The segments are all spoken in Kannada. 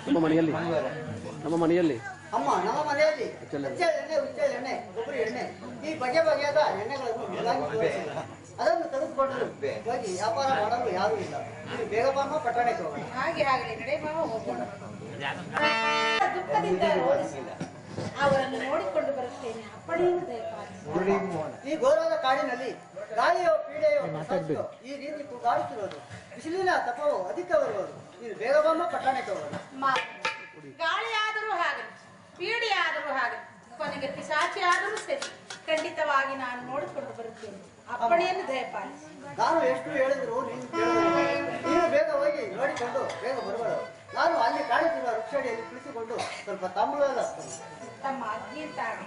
ನಮ್ಮ ಮನೆಯಲ್ಲಿ ಅಮ್ಮ ನಮ್ಮ ಮನೆಯಲ್ಲಿ ಎಣ್ಣೆ ಕೊಬ್ಬರಿ ಎಣ್ಣೆ ಈ ಬಗೆ ಬಗೆಯಾದ ಎಣ್ಣೆಗಳನ್ನು ಅದನ್ನು ತೆಗೆದುಕೊಂಡರು ಹೋಗಿ ವ್ಯಾಪಾರ ಮಾಡಲು ಯಾರೂ ಇಲ್ಲ. ಇಲ್ಲಿ ಬೇಗ ಬಾಮ ಪಟ್ಟಣಕ್ಕೆ ಹೋಗೋಣ. ಹಾಗೆ ಆಗಲಿ, ನಡೆ ಮಾವ ಹೋಗೋಣ. ದುಃಖದಿಂದ ಅವರನ್ನು ನೋಡಿಕೊಂಡು ಬರುತ್ತೇನೆ. ಈ ಘೋರಾದ ಕಾಡಿನಲ್ಲಿ ಗಾಳಿಯೋ ಪೀಡೆಯೋ ಈ ರೀತಿ ತೂಗಾಡುತ್ತಿರೋದು, ಬಿಸಿಲಿನ ತಪವೋ ಅಧಿಕವಿರುವುದು. ಇದು ಬೇಗ ಬಾಮ ಪಟ್ಟಣಕ್ಕೆ ಹೋಗೋಣ. ಗಾಳಿಯಾದರೂ ಹಾಗೆ, ಪೀಡೆಯಾದರೂ ಹಾಗೆ, ಕೊನೆಗೆ ಪಿಶಾಚಿ ಆದರೂ ಸರಿ, ಖಂಡಿತವಾಗಿ ನಾನು ನೋಡಿಕೊಂಡು ಬರುತ್ತೇನೆ. ಅಪ್ಪಣೆಯನ್ನು ದಯಪಾಲಿಸಿ. ನಾನು ಎಷ್ಟು ಹೇಳಿದ್ರು ನೀನು ಬೇಗ ಹೋಗಿ ನೋಡಿಕೊಂಡು ಬೇಗ ಬರುವಳು. ನಾನು ಅಲ್ಲಿ ಕಾಣುತ್ತಿರುವ ವೃಕ್ಷಡಿಯಲ್ಲಿ ಕುಳಿತುಕೊಂಡು ಸ್ವಲ್ಪ ತಾಂಬೂಲ ತಮ್ಮ ಅಜ್ಜಿ ತಾಳಿ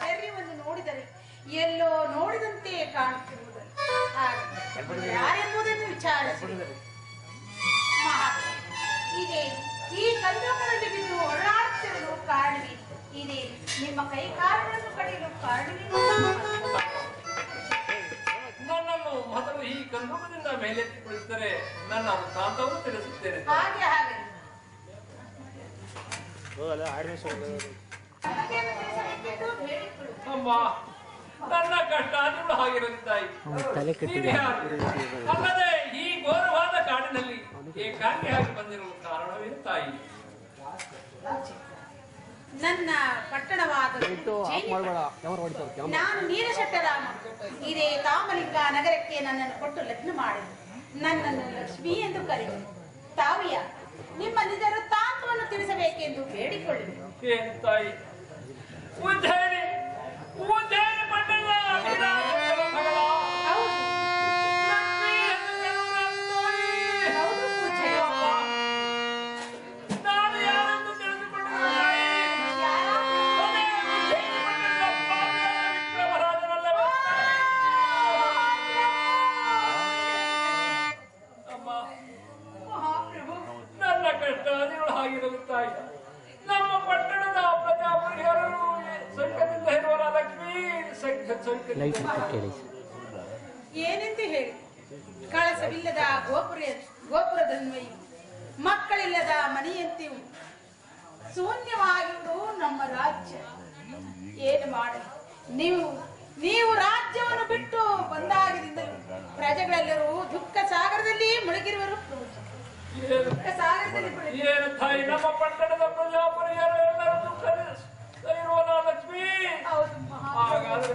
ಚರ್ಯವನ್ನು ನೋಡಿದರೆ ಎಲ್ಲೋ ನೋಡಿದಂತೆ ಕಾಣುತ್ತಿರುವುದು ಯಾರೆಂಬುದನ್ನು ವಿಚಾರಿಸಿದೆ. ಇದೇ ಈ ಕಂದೋಕದಲ್ಲಿ ಬಿದ್ದು ಹೊರಡಾಡುತ್ತಿರಲು ಕಾರಣವೇ? ಇದೇ ನಿಮ್ಮ ಕೈ ಕಾಲುಗಳನ್ನು ಕಡಿಯಲು ಕಾರಣವೇ? ನನ್ನನ್ನು ಮೊದಲು ಈ ಕಂದೋಕದಿಂದ ಮೇಲೆತ್ತಿಕೊಳ್ಳುತ್ತಾರೆ, ನನ್ನ ವೃತ್ತಾಂತವನ್ನು ತಿಳಿಸುತ್ತೇನೆ. ಹಾಗೆ ಹಾಗೆ ಅಮ್ಮ, ನನ್ನ ಕಷ್ಟ ನೀವು ಹಾಗಿರುತ್ತಾಯಿ. ಅಲ್ಲದೆ ಈ ಘೋರವಾದ ಕಾಡಿನಲ್ಲಿ ಏಕಾಂಗಿಯಾಗಿ ಬಂದಿರುವ ಕಾರಣವೇನು ತಾಯಿ? ನನ್ನ ಪಟ್ಟಣವಾದ ನಾನು ನೀಲಶಟ್ಟರಾಮ ಇದೇ ಕಾಮಲಿಂಗ ನಗರಕ್ಕೆ ನನ್ನನ್ನು ಕೊಟ್ಟು ಲಗ್ನ ಮಾಡಿದೆ. ನನ್ನನ್ನು ಲಕ್ಷ್ಮಿ ಎಂದು ಕರೆದರು. ತಾವಿಯ ನಿಮ್ಮ ನಿಜ ವೃತ್ತಾಂತವನ್ನು ತಿಳಿಸಬೇಕೆಂದು ಬೇಡಿಕೊಳ್ಳಿದೆ. ಏನು ತಾಯಿ? ಉಜ್ಜಯಿನಿ ಪಟ್ಟಣ ಆಗಿರುತ್ತಾಯಿ. ನಮ್ಮ ಪಟ್ಟಣದ ಪ್ರಜಾಪರಿಹರರು ಸಂಘದಿಂದ ಇರುವರ ಲಕ್ಷ್ಮೀ ಏನೆಂದು ಹೇಳಿ, ಕಳಸವಿಲ್ಲದ ಗೋಪುರದನ್ವಯು ಮಕ್ಕಳಿಲ್ಲದ ಮನೆಯಂತೆಯೂ ಶೂನ್ಯವಾಗಿದ್ದು ನಮ್ಮ ರಾಜ್ಯ. ಏನು ಮಾಡಲಿ? ನೀವು ರಾಜ್ಯವನ್ನು ಬಿಟ್ಟು ಬಂದಾಗಿನಿಂದಲೂ ಪ್ರಜೆಗಳೆಲ್ಲರೂ ದುಃಖ ಸಾಗರದಲ್ಲಿ ಮುಳುಗಿರುವರು. ಏನು ತಾಯಿ, ನಮ್ಮ ಪಟ್ಟಣದ ಪ್ರಜಾಪರಿಯರು ಎಲ್ಲರೂ ದುಃಖ ಇರುವಲ್ಲ ಲಕ್ಷ್ಮೀ? ಹಾಗಾದ್ರೆ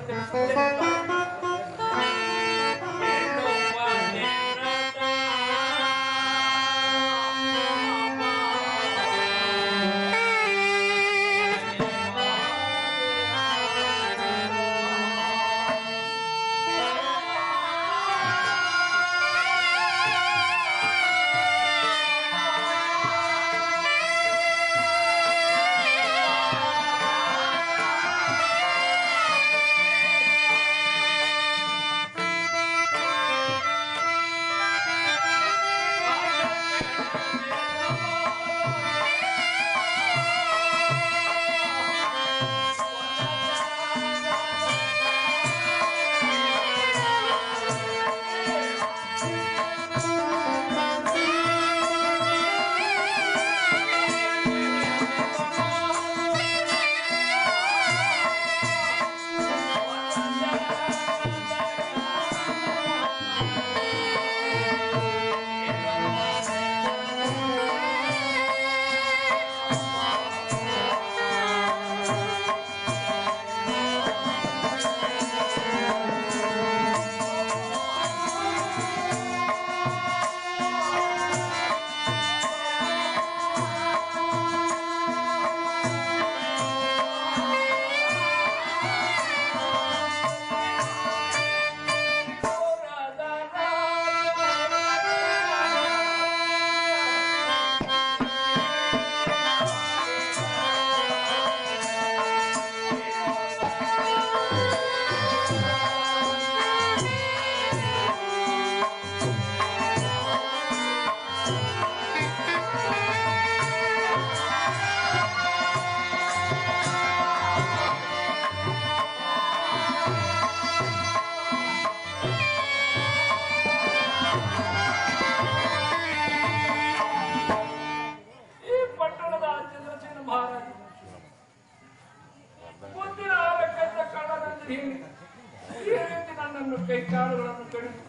ಕೈಕಾಲುಗಳನ್ನು ಕಡಿದು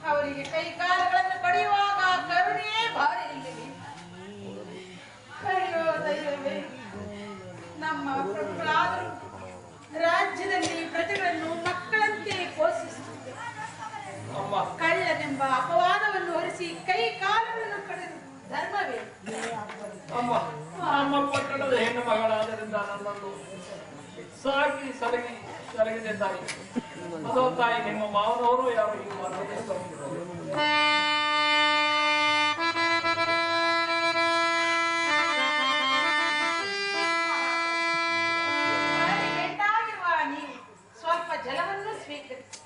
ಅವರಿಗೆ ಕೈಕಾಲುಗಳನ್ನು ಕಡಿಯುವಾಗ ಕರುಣೆಯೇ ಭಾರಿ ಇಲ್ಲವೇ? ಅಯ್ಯೋ ದೈವವೇ, ನಮ್ಮ ಪ್ರಭುಗಳಾದರೂ ರಾಜ್ಯದಲ್ಲಿ ಪ್ರಜೆಗಳನ್ನು ಮಕ್ಕಳಂತೆ ಪೋಷಿಸುತ್ತಿದ್ದೆ. ಕಳ್ಳನೆಂಬ ಅಪವಾದವನ್ನು ಹೊರಿಸಿ ಕೈ ಕಾಲುಗಳನ್ನು ಕಡಿದು ಧರ್ಮವೇ? ನಮ್ಮ ಪಟ್ಟಣದ ಹೆಣ್ಣು ಮಗಳಾದ್ದರಿಂದ ನನ್ನನ್ನು ಸಾಗಿ ಸಲಗಿದೆ ತಾಯಿ. ಅದೋ ತಾಯಿ, ನಿಮ್ಮ ಮಾವನವರು ಯಾವ ನೀವು ಸ್ವಲ್ಪ ಜಲವನ್ನು ಸ್ವೀಕರಿಸಿ.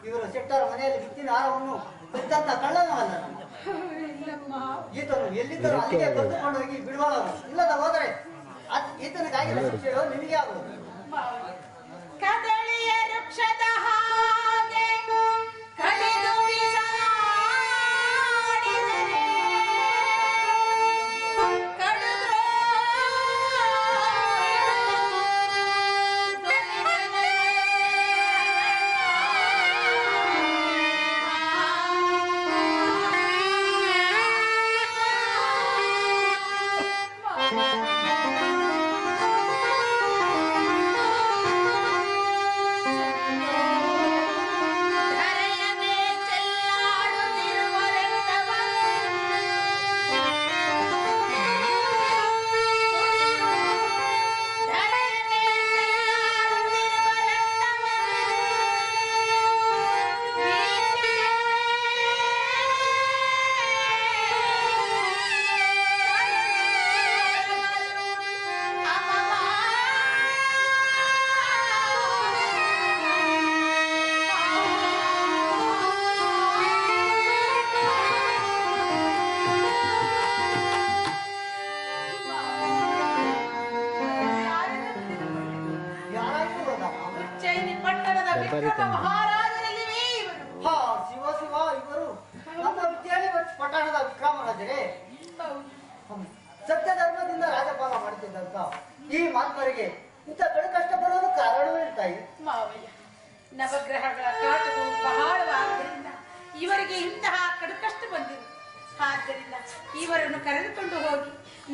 ಇವರು ಶೆಟ್ಟರ ಮನೆಯಲ್ಲಿ ಬಿತ್ತಿನ ಹಾರವನ್ನು ಕದ್ದಂತ ಕಳ್ಳನೂ ಅಲ್ಲ ನಮ್ಮ. ಈತನು ಎಲ್ಲಿದ್ದರೂ ಅಲ್ಲಿಗೆ ಕರೆದುಕೊಂಡು ಹೋಗಿ ಬಿಡುವವರು. ಇಲ್ಲದ ಹೋದರೆ ಈತನಿಗಾಗಿಲ್ಲ ಶಿಕ್ಷೆಯೋ ನಿಮಗೆ ಆಗುವುದು. ಕದಳಿಯ ವೃಕ್ಷದ ಹಾಗೆ ಕಡಿದು ಬಿಸಾಡಿದರೆ ಕಡಿದು ಮಹಾರಾಜರಲ್ಲಿವೆ ಇವರು. ಹಾ, ಶಿವ ಶಿವ, ಇವರು ನಮ್ಮ ವಿದ್ಯಾಲಯ ಪಟ್ಟಣದ ವಿಕ್ರಮರಾಜರೇ. ಸತ್ಯ ಧರ್ಮದಿಂದ ರಾಜಪಾಲ ಮಾಡುತ್ತಿದ್ದಂತ ಈ ಮಾತ್ಮರಿಗೆ ಇಂಥ ಕಡು ಕಷ್ಟ ಬರೋದು ಕಾರಣವೇ ತಾಯಿ? ಮಾವಯ್ಯ, ನವಗ್ರಹಗಳ ಕಾಟವು ಬಹಳವಾದ್ದರಿಂದ ಇವರಿಗೆ ಇಂತಹ ಕಡು ಕಷ್ಟ ಬಂದಿದೆ. ಆದ್ದರಿಂದ ಇವರನ್ನು ಕರೆದುಕೊಂಡು ಹೋಗಿ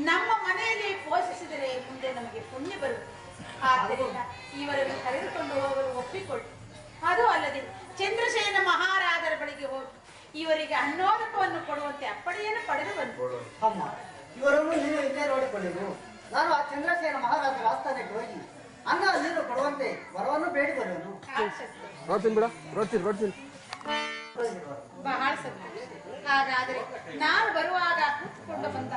ನಮ್ಮ ಮನೆಯಲ್ಲಿ ಪೋಷಿಸಿದರೆ ಮುಂದೆ ನಮಗೆ ಪುಣ್ಯ ಬರುತ್ತದೆ. ಆದ್ದರಿಂದ ಇವರನ್ನು ಕರೆದುಕೊಂಡು ಹೋಗಲು ಒಪ್ಪಿಕೊಳ್ಳಿ. ಅದು ಅಲ್ಲದೆ ಚಂದ್ರಸೇನ ಮಹಾರಾಜರ ಬಳಿಗೆ ಹೋಗಿ ಇವರಿಗೆ ಅನ್ನೋದಕವನ್ನು ಕೊಡುವಂತೆ ಅಪ್ಪಣೆಯನ್ನು ಪಡೆದು ಬಂದು. ಅಮ್ಮ, ಇವರನ್ನು ನೀನು ಇಲ್ಲೇ ನೋಡಿಕೊಳ್ಳಿರು. ನಾನು ಆ ಚಂದ್ರಸೇನ ಮಹಾರಾಜರ ಆಸ್ಥಾನಕ್ಕೆ ಹೋಗಿ ಅನ್ನ ನೀರು ಕೊಡುವಂತೆ ವರವನ್ನು ಬೇಡಿ ಬರುವನು. ಬಹಳ ಸಂತೋಷ. ಹಾಗಾದರೆ ನಾನು ಬರುವಾಗ ಕೂತ್ಕೊಂಡು ಬಂದ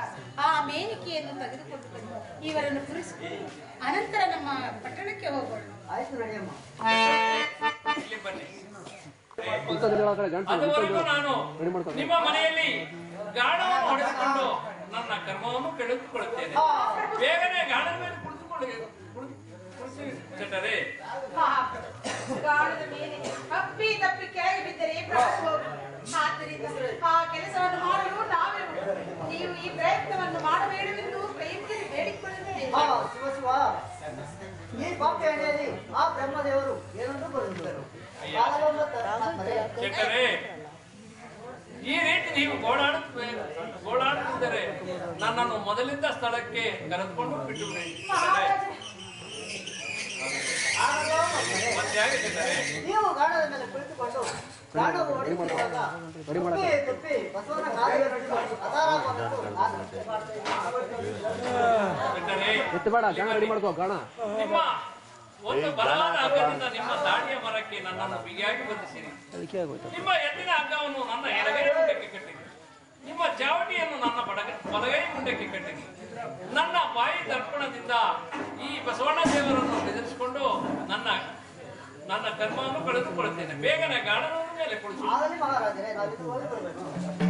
ಆ ಮೇನಿಕೆಯನ್ನು ತೆಗೆದುಕೊಂಡು ಬಂದು ಇವರನ್ನು ಪುರಿಸಿಕೊಂಡು ಅನಂತರ ನಮ್ಮ ಪಟ್ಟಣಕ್ಕೆ ಹೋಗೋಣ. ಆಯ್ತು, ನಡಿಯಮ್ಮ. ಇಲ್ಲಿ ಬನ್ನಿ. ಅದುವರೆಗೂ ನಾನು ನಿಮ್ಮ ಮನೆಯಲ್ಲಿ ಗಾಣವನ್ನು ಹೊಡೆದುಕೊಂಡು ನನ್ನ ಕರ್ಮವನ್ನು ಕೆಳೆದುಕೊಳ್ಳುತ್ತೇನೆ. ಬೇಗನೆ ಗಾಣದ ಮೇಲೆ ಕುಳಿತುಕೊಳ್ಳಿ ಶೆಟ್ಟರೇ. ಗಾಣದ ಮೇಲೆ ತಪ್ಪಿ ಕೆಳಗೆ ಬಿದ್ದರೆ ಆದ್ದರಿಂದ ಆ ಕೆಲಸವನ್ನು ಮಾಡಲು ನಾವೇ ನೀವು ಈ ಪ್ರಯತ್ನವನ್ನು ಮಾಡಬೇಡವೆಂದು ಕೈಯಲ್ಲಿ ಬೇಡಿಕೊಳ್ಳುತ್ತೇನೆ. ಶಿವ ಶಿವ, ಈ ಪಾಪಿ ಹಣೆಯಲ್ಲಿ ಆ ಬ್ರಹ್ಮದೇವರು ಏನೊಂದು ಬರುತ್ತಿದ್ದರು. ಶೆಟ್ಟರೇ, ಈ ರೀತಿ ನೀವು ಗೋಳಾಡುತ್ತಿದ್ದರೆ ನನ್ನನ್ನು ಮೊದಲಿದ್ದ ಸ್ಥಳಕ್ಕೆ ಕರೆದುಕೊಂಡು ಬಿಟ್ಟು ನೀವು ಗಾಣದ ಮೇಲೆ ಕುಳಿತುಕೊಂಡು ಗಾಣವು ಹೊಡೆಯುವಾಗ ತುಪ್ಪಿ ಬಸವನ ಕಾಲಿಗೆ ನಿಮ್ಮ ಒಂದು ಬಲವಾದ ಹಗ್ಗದಿಂದ ನಿಮ್ಮ ದಾಡಿಯ ಮರಕ್ಕೆ ನನ್ನನ್ನು ಬಿಗಿಯಾಗಿ ಬಂಧಿಸಿರಿ. ನಿಮ್ಮ ಎತ್ತಿನ ಹಗ್ಗವನ್ನು ನನ್ನ ಎಡಗೈ ಮುಂಡಕ್ಕೆ ಕಟ್ಟಿರಿ. ನಿಮ್ಮ ಚಾವಟಿಯನ್ನು ನನ್ನ ಬಲಗೈ ಮುಂಡಕ್ಕೆ ಕಟ್ಟಿರಿ. ನನ್ನ ಬಾಯಿ ದರ್ಪಣದಿಂದ ಈ ಬಸವಣ್ಣ ದೇವರನ್ನು ಬೆದರಿಸಿಕೊಂಡು ನನ್ನ ಕರ್ಮವನ್ನು ಕಳೆದುಕೊಳ್ಳುತ್ತೇನೆ. ಬೇಗನೆ ಗಾಣದ ಮೇಲೆ ಕುಳಿತು. ಮಹಾರಾಜರೇ, ನಾವು